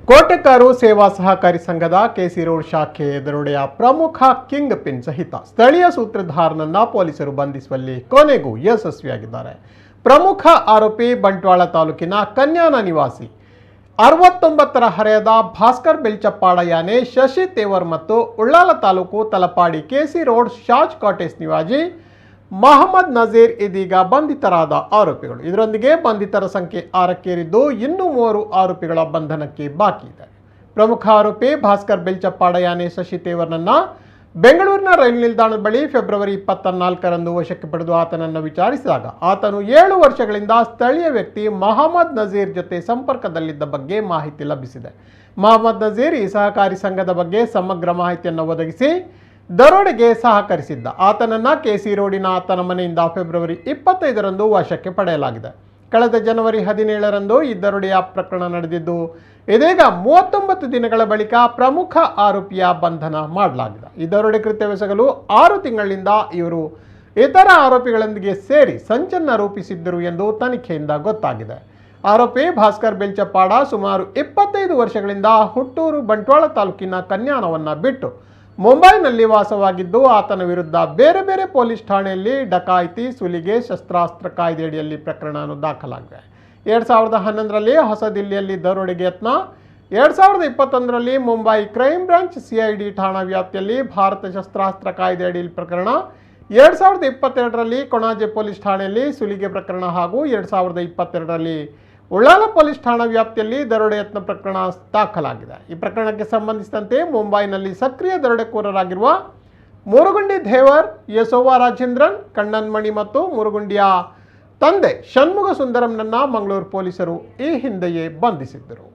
ಕೋಟೆಕಾರು ಸೇವಾ ಸಹಕಾರಿ ಸಂಘದ ಕೆಸಿ ರೋಡ್ ಶಾಖೆ ದರೋಡೆಯ ಪ್ರಮುಖ ಕಿಂಗ್ ಪಿನ್ ಸಹಿತ ಸ್ಥಳೀಯ ಸೂತ್ರಧಾರನನ್ನ ಪೊಲೀಸರು ಬಂಧಿಸುವಲ್ಲಿ ಕೊನೆಗೂ ಯಶಸ್ವಿಯಾಗಿದ್ದಾರೆ. ಪ್ರಮುಖ ಆರೋಪಿ ಬಂಟ್ವಾಳ ತಾಲೂಕಿನ ಕನ್ಯಾನ ನಿವಾಸಿ 69ರ ಹರೆಯದ ಭಾಸ್ಕರ್ ಬೆಲ್ಚಪ್ಪಾಡ ಯಾನೆ ಶಶಿ ತೇವರ್ ಮತ್ತು Ullal taluk Talapady KC road Shaj cottage ನಿವಾಸಿ ಮೊಹಮ್ಮದ್ ನಜೀರ್ ಇದೀಗ ಬಂಧಿತರಾದ ಆರೋಪಿಗಳು. ಇದರೊಂದಿಗೆ ಬಂಧಿತರ ಸಂಖ್ಯೆ 6ಕ್ಕೇರಿದ್ದು ಇನ್ನೂ 3 ಆರೋಪಿಗಳ ಬಂಧನಕ್ಕೆ ಬಾಕಿ ಇದೆ. ಪ್ರಮುಖ ಆರೋಪಿ ಭಾಸ್ಕರ್ ಬೆಲ್ಚಪ್ಪಾಡ ಯಾನೆ ಶಶಿ ತೇವರ್ನನ್ನ ಬೆಂಗಳೂರಿನ ರೈಲು ನಿಲ್ದಾಣದ ಬಳಿ ಫೆಬ್ರವರಿ 24ರಂದು ವಶಕ್ಕೆ ಪಡೆದು ಆತನನ್ನು ವಿಚಾರಿಸಿದಾಗ ಆತನು 7 ವರ್ಷಗಳಿಂದ ಸ್ಥಳೀಯ ವ್ಯಕ್ತಿ ಮೊಹಮ್ಮದ್ ನಜೀರ್ ಜೊತೆ ಸಂಪರ್ಕದಲ್ಲಿದ್ದ ಬಗ್ಗೆ ಮಾಹಿತಿ ಲಭಿಸಿದೆ. ಮೊಹಮ್ಮದ್ ನಜೀರ್ ಈ ಸಹಕಾರಿ ಸಂಘದ ಬಗ್ಗೆ ಸಮಗ್ರ ಮಾಹಿತಿಯನ್ನು ಒದಗಿಸಿ ದರೋಡೆಗೆ ಸಹಕರಿಸಿದ್ದ. ಆತನನ್ನು ಕೆಸಿ ರೋಡಿನ ಆತನ ಮನೆಯಿಂದ ಫೆಬ್ರವರಿ 25ರಂದು ವಶಕ್ಕೆ ಪಡೆಯಲಾಗಿದೆ. ಕಳೆದ ಜನವರಿ 17ರಂದು ಈ ದರೋಡೆಯ ಪ್ರಕರಣ ನಡೆದಿದ್ದು, ಇದೀಗ 39 ದಿನಗಳ ಬಳಿಕ ಪ್ರಮುಖ ಆರೋಪಿಯ ಬಂಧನ ಮಾಡಲಾಗಿದೆ. ಈ ದರೋಡೆ ಕೃತ್ಯವೆಸಗಲು 6 ತಿಂಗಳಿಂದ ಇವರು ಇತರ ಆರೋಪಿಗಳೊಂದಿಗೆ ಸೇರಿ ಸಂಚನ್ನು ರೂಪಿಸಿದ್ದರು ಎಂದು ತನಿಖೆಯಿಂದ ಗೊತ್ತಾಗಿದೆ. ಆರೋಪಿ ಭಾಸ್ಕರ್ ಬೆಲ್ಚಪ್ಪಾಡ ಸುಮಾರು 25 ವರ್ಷಗಳಿಂದ ಹುಟ್ಟೂರು ಬಂಟ್ವಾಳ ತಾಲೂಕಿನ ಕನ್ಯಾನವನ್ನು ಬಿಟ್ಟು ಮುಂಬೈನಲ್ಲಿ ವಾಸವಾಗಿದ್ದು, ಆತನ ವಿರುದ್ಧ ಬೇರೆ ಬೇರೆ ಪೊಲೀಸ್ ಠಾಣೆಯಲ್ಲಿ ಡಕಾಯಿತಿ, ಸುಲಿಗೆ, ಶಸ್ತ್ರಾಸ್ತ್ರ ಕಾಯ್ದೆಯಡಿಯಲ್ಲಿ ಪ್ರಕರಣವನ್ನು ದಾಖಲಾಗಿವೆ. 2011ರಲ್ಲಿ ಹೊಸ ದಿಲ್ಲಿಯಲ್ಲಿ ದರೋಡೆಗೆ ಯತ್ನ, 2021ರಲ್ಲಿ ಮುಂಬೈ ಕ್ರೈಮ್ ಬ್ರಾಂಚ್ ಸಿಐಡಿ ಠಾಣಾ ವ್ಯಾಪ್ತಿಯಲ್ಲಿ ಭಾರತ ಶಸ್ತ್ರಾಸ್ತ್ರ ಕಾಯ್ದೆಯಡಿಯಲ್ಲಿ ಪ್ರಕರಣ, 2022ರಲ್ಲಿ ಕೊಣಾಜೆ ಪೊಲೀಸ್ ಠಾಣೆಯಲ್ಲಿ ಸುಲಿಗೆ ಪ್ರಕರಣ ಹಾಗೂ 2022ರಲ್ಲಿ ಉಳ್ಳಾಲ ಪೊಲೀಸ್ ಠಾಣಾ ವ್ಯಾಪ್ತಿಯಲ್ಲಿ ದರೋಡೆ ಯತ್ನ ಪ್ರಕರಣ ದಾಖಲಾಗಿದೆ. ಈ ಪ್ರಕರಣಕ್ಕೆ ಸಂಬಂಧಿಸಿದಂತೆ ಮುಂಬೈನಲ್ಲಿ ಸಕ್ರಿಯ ದರೋಡೆಕೋರರಾಗಿರುವ ಮುರುಗುಂಡಿ ದೇವರ್, ಯಸೋವಾ ರಾಜೇಂದ್ರನ್, ಕಣ್ಣನ್ ಮಣಿ ಮತ್ತು ಮುರುಗುಂಡಿಯ ತಂದೆ ಷಣ್ಮುಗ ಸುಂದರಂನನ್ನ ಮಂಗಳೂರು ಪೊಲೀಸರು ಈ ಹಿಂದೆಯೇ ಬಂಧಿಸಿದ್ದರು.